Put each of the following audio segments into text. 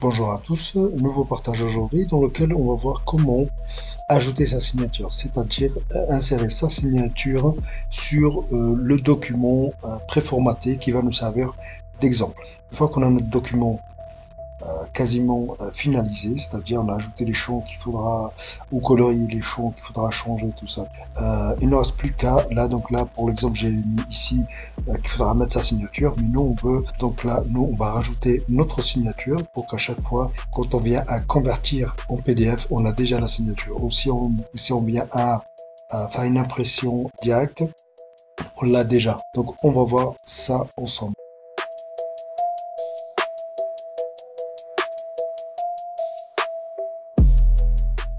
Bonjour à tous, nouveau partage aujourd'hui dans lequel on va voir comment ajouter sa signature, c'est-à-dire insérer sa signature sur le document préformaté qui va nous servir d'exemple. Une fois qu'on a notre document quasiment finalisé, c'est-à-dire on a ajouté les champs qu'il faudra, ou colorier les champs qu'il faudra changer, tout ça. Il ne reste plus qu'à, donc là pour l'exemple j'ai mis ici qu'il faudra mettre sa signature, mais nous on veut, donc là nous on va rajouter notre signature pour qu'à chaque fois quand on vient à convertir en PDF, on a déjà la signature. Ou si on vient à faire une impression directe, on l'a déjà. Donc on va voir ça ensemble.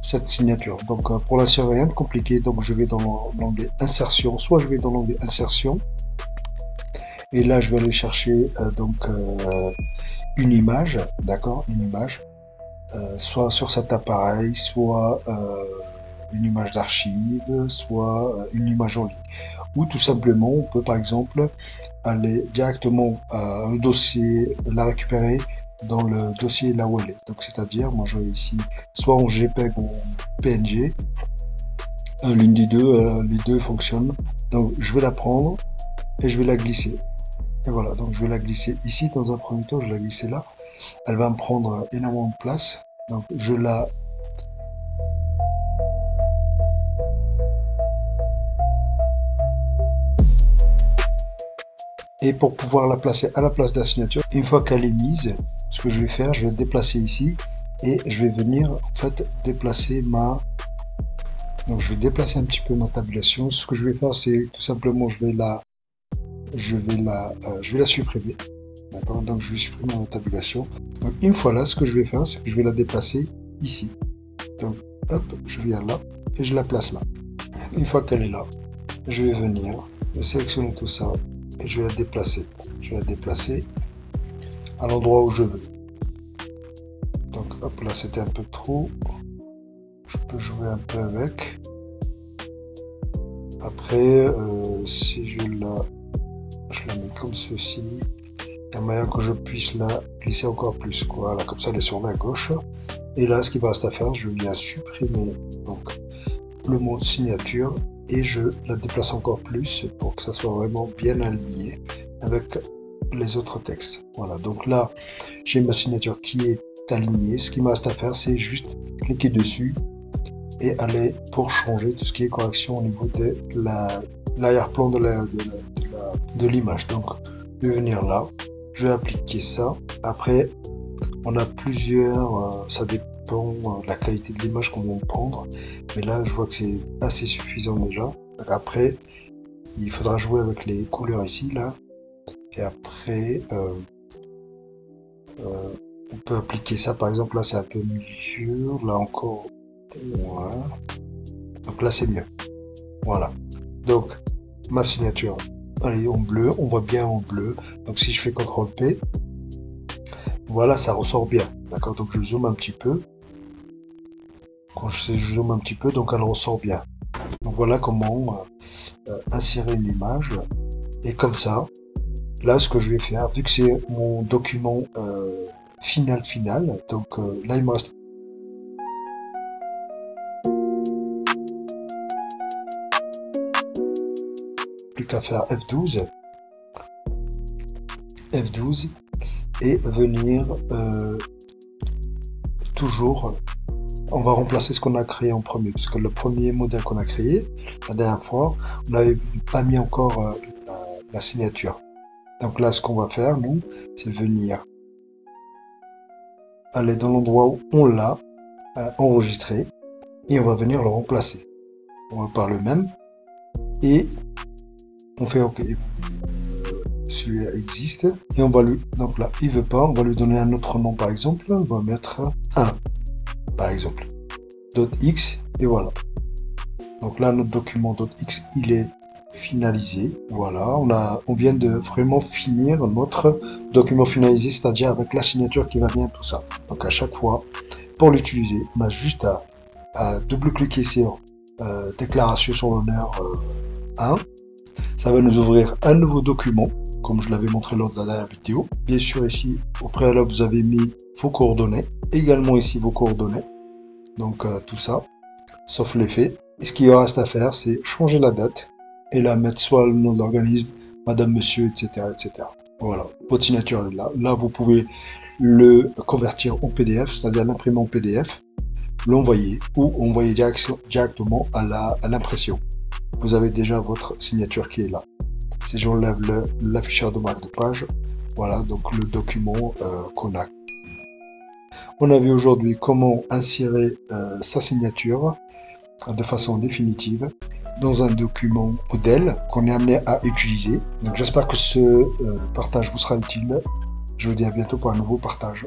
Cette signature. Donc pour l'insérer, rien de compliqué. Donc je vais dans l'onglet insertion, soit je vais dans l'onglet insertion et là je vais aller chercher une image, d'accord, une image, soit sur cet appareil, soit une image d'archive, soit une image en ligne. Ou tout simplement, on peut par exemple aller directement à un dossier, la récupérer dans le dossier là où elle est. Donc c'est-à-dire, moi je vais ici, soit en JPEG ou en PNG, l'une des deux, les deux fonctionnent. Donc je vais la prendre et je vais la glisser. Et voilà, donc je vais la glisser ici dans un premier temps, je vais la glisser là. Elle va me prendre énormément de place. Donc je la et pour pouvoir la placer à la place de la signature, une fois qu'elle est mise, ce que je vais faire, je vais déplacer ici et je vais venir en fait déplacer donc je vais déplacer un petit peu ma tabulation. Ce que je vais faire, c'est tout simplement je vais la supprimer. D'accord, donc je vais supprimer ma tabulation. Donc une fois là, ce que je vais faire, c'est que je vais la déplacer ici. Donc hop, je viens là et je la place là. Une fois qu'elle est là, je vais venir, je vais sélectionner tout ça et je vais la déplacer. Je vais la déplacer à l'endroit où je veux. Donc hop, là c'était un peu trop. Je peux jouer un peu avec. Après, si je la mets comme ceci, il y a moyen que je puisse la glisser encore plus. Voilà, comme ça elle est sur la gauche. Et là, ce qui me reste à faire, je viens supprimer donc le mot signature et je la déplace encore plus pour que ça soit vraiment bien aligné avec les autres textes. Voilà, donc là, j'ai ma signature qui est alignée. Ce qui me reste à faire, c'est juste cliquer dessus et aller pour changer tout ce qui est correction au niveau de l'arrière-plan de l'image. Donc, je vais venir là, je vais appliquer ça. Après, on a plusieurs, ça dépend de la qualité de l'image qu'on vient de prendre, mais là je vois que c'est assez suffisant déjà. Après, il faudra jouer avec les couleurs ici, là, et après, on peut appliquer ça, par exemple, là c'est un peu mieux, là encore, ouais. Donc là c'est mieux, voilà. Donc, ma signature, elle est en bleu, on voit bien en bleu, donc si je fais CTRL-P, voilà, ça ressort bien, d'accord, donc je zoome un petit peu. Quand je zoome un petit peu, donc elle ressort bien. Donc voilà comment insérer une image. Et comme ça, là ce que je vais faire, vu que c'est mon document final, donc là il me reste plus qu'à faire F12 et venir toujours. On va remplacer ce qu'on a créé en premier, puisque le premier modèle qu'on a créé, la dernière fois, on n'avait pas mis encore la signature. Donc là, ce qu'on va faire, nous, c'est venir aller dans l'endroit où on l'a enregistré, et on va venir le remplacer. On va par le même, et on fait OK. Celui-là existe, et on va lui, donc là, il veut pas, on va lui donner un autre nom, par exemple, on va mettre 1. Par exemple, .x, et voilà. Donc là, notre document .x, il est finalisé. Voilà, on vient de vraiment finir notre document finalisé, c'est-à-dire avec la signature qui va bien, tout ça. Donc à chaque fois, pour l'utiliser, on a juste à double-cliquer sur déclaration sur l'honneur 1. Ça va nous ouvrir un nouveau document, comme je l'avais montré lors de la dernière vidéo. Bien sûr, ici, au préalable, vous avez mis vos coordonnées, également ici vos coordonnées, donc tout ça, sauf les faits. Et ce qu'il reste à faire, c'est changer la date et la mettre soit le nom de l'organisme, madame, monsieur, etc., etc. Voilà, votre signature est là. Là, vous pouvez le convertir en PDF, c'est-à-dire l'imprimer en PDF, l'envoyer ou envoyer directement à l'impression. Vous avez déjà votre signature qui est là. Si j'enlève l'afficheur de marque de page, voilà donc le document qu'on a. On a vu aujourd'hui comment insérer sa signature de façon définitive dans un document modèle qu'on est amené à utiliser. Donc j'espère que ce partage vous sera utile. Je vous dis à bientôt pour un nouveau partage.